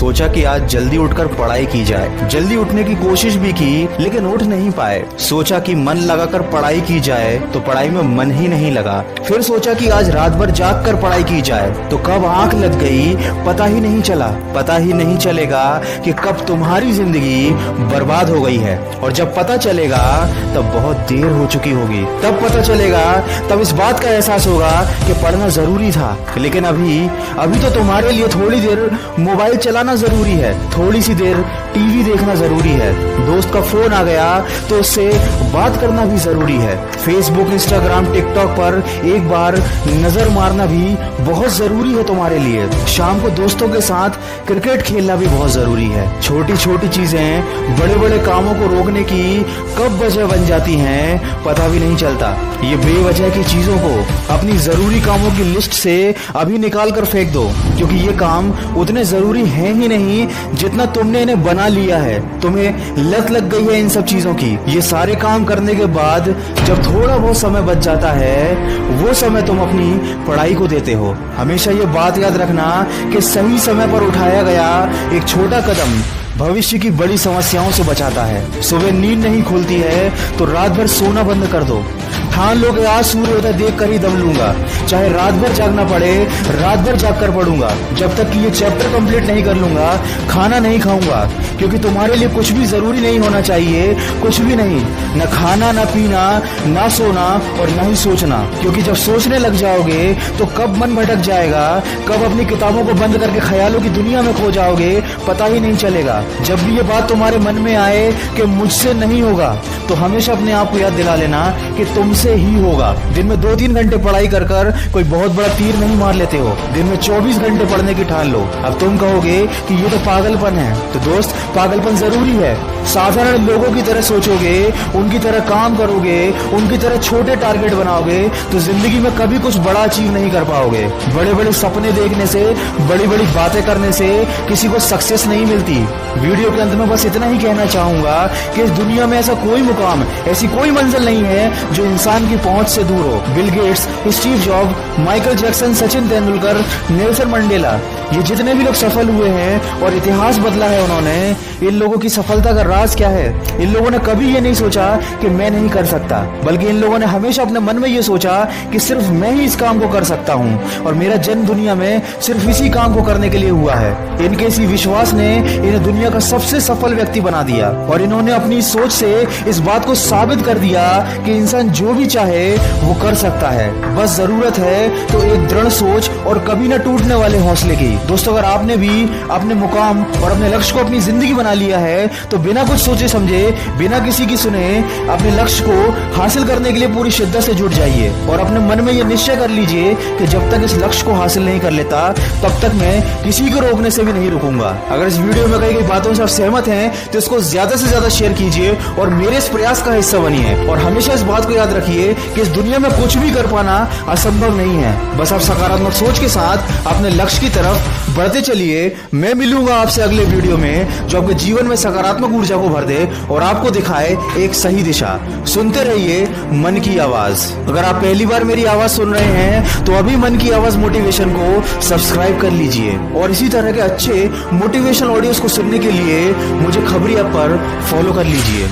सोचा कि आज जल्दी उठकर पढ़ाई की जाए। जल्दी उठने की कोशिश भी की लेकिन उठ नहीं पाए। सोचा कि मन लगाकर पढ़ाई की जाए तो पढ़ाई में मन ही नहीं लगा। फिर सोचा कि आज रात भर जाग कर पढ़ाई की जाए तो कब आंख लग गई पता ही नहीं चला। पता ही नहीं चलेगा कि कब तुम्हारी जिंदगी बर्बाद हो गई है, और जब पता चलेगा तब बहुत देर हो चुकी होगी। तब पता चलेगा, तब इस बात का एहसास होगा कि पढ़ना जरूरी था। लेकिन अभी तो तुम्हारे लिए थोड़ी देर मोबाइल चलाना जरूरी है, थोड़ी सी देर टीवी देखना जरूरी है, दोस्त का फोन आ गया तो उससे बात करना भी जरूरी है, फेसबुक इंस्टाग्राम टिकटॉक पर एक बार नजर मारना भी बहुत जरूरी है तुम्हारे लिए। शाम को दोस्तों के साथ क्रिकेट खेलना भी बहुत जरूरी है। छोटी छोटी चीजें बड़े बड़े कामों को रोकने की कब वजह बन जाती हैं पता भी नहीं चलता। ये बेवजह की चीजों को अपनी जरूरी कामों की लिस्ट से अभी निकाल कर फेंक दो, क्योंकि ये काम उतने जरूरी हैं ही नहीं जितना तुमने इन्हें बना लिया है। तुम्हें लत लग गई है इन सब चीजों की। ये सारे काम करने के बाद जब थोड़ा बहुत समय बच जाता है वो समय तुम अपनी पढ़ाई को देते हो। हमेशा ये बात याद रखना कि सही समय पर उठाया गया एक छोटा कदम भविष्य की बड़ी समस्याओं से बचाता है। सुबह नींद नहीं खुलती है तो रात भर सोना बंद कर दो। ठान लो कि आज सूर्योदय देख कर ही दम लूंगा, चाहे रात भर जागना पड़े रात भर जाग कर पढ़ूंगा। जब तक कि ये चैप्टर कंप्लीट नहीं कर लूंगा खाना नहीं खाऊंगा, क्योंकि तुम्हारे लिए कुछ भी जरूरी नहीं होना चाहिए, कुछ भी नहीं, न खाना न पीना न सोना और न ही सोचना। क्योंकि जब सोचने लग जाओगे तो कब मन भटक जाएगा, कब अपनी किताबों को बंद करके ख्यालों की दुनिया में खो जाओगे पता ही नहीं चलेगा। जब भी ये बात तुम्हारे मन में आए कि मुझसे नहीं होगा तो हमेशा अपने आप को याद दिला लेना कि तुमसे ही होगा। दिन में 2-3 घंटे पढ़ाई कर कर कोई बहुत बड़ा तीर नहीं मार लेते हो, दिन में 24 घंटे पढ़ने की ठान लो। अब तुम कहोगे कि ये तो पागलपन है, तो दोस्त पागलपन जरूरी है। साधारण लोगों की तरह सोचोगे, उनकी तरह काम करोगे, उनकी तरह छोटे टारगेट बनाओगे तो जिंदगी में कभी कुछ बड़ा अचीव नहीं कर पाओगे। बड़े बड़े सपने देखने से, बड़ी बड़ी बातें करने से किसी को सक्सेस नहीं मिलती। वीडियो के अंत में बस इतना ही कहना चाहूंगा कि इस दुनिया में ऐसा कोई मुकाम, ऐसी कोई मंजिल नहीं है जो इंसान की पहुंच से दूर हो। Bill Gates, Steve job, Michael Jackson, Sachin Tendulkar, Nelson Mandela, ये जितने भी लोग सफल हुए हैं और इतिहास बदला है उन्होंने, इन लोगों की सफलता का राज क्या है? इन लोगों ने कभी ये नहीं सोचा कि मैं नहीं कर सकता, बल्कि इन लोगों ने हमेशा अपने मन में ये सोचा कि सिर्फ मैं ही इस काम को कर सकता हूँ और मेरा जन्म दुनिया में सिर्फ इसी काम को करने के लिए हुआ है। इनके इसी विश्वास ने इन्हें दुनिया का सबसे सफल व्यक्ति बना दिया और इन्होंने अपनी सोच से इस बात को साबित कर दिया कि इंसान जो भी चाहे वो कर सकता है। बस जरूरत है तो एक दृढ़ सोच और कभी न टूटने वाले हौसले की। दोस्तों, अगर आपने भी अपने मुकाम और अपने लक्ष्य को अपनी जिंदगी बना लिया है तो बिना कुछ सोचे समझे, बिना किसी की सुने अपने लक्ष्य को हासिल करने के लिए पूरी शिद्दत से जुट जाइए और अपने मन में ये निश्चय कर लीजिए कि जब तक इस लक्ष्य को हासिल नहीं कर लेता तब तक मैं किसी को रोकने से भी नहीं रुकूंगा। अगर इस वीडियो में कही गई बातों से आप सहमत हैं तो इसको ज्यादा से ज्यादा शेयर कीजिए और मेरे इस प्रयास का हिस्सा बनिए। और हमेशा इस बात को याद रखिए कि इस दुनिया में कुछ भी कर पाना असंभव नहीं है। बस आप सकारात्मक सोच के साथ अपने लक्ष्य की तरफ बढ़ते चलिए। मैं मिलूंगा आपसे अगले वीडियो में जो आपके जीवन में सकारात्मक ऊर्जा को भर दे और आपको दिखाए एक सही दिशा। सुनते रहिए मन की आवाज। अगर आप पहली बार मेरी आवाज सुन रहे हैं तो अभी मन की आवाज मोटिवेशन को सब्सक्राइब कर लीजिए और इसी तरह के अच्छे मोटिवेशनल ऑडियोज को सुनने के लिए मुझे खबरी ऐप पर फॉलो कर लीजिए।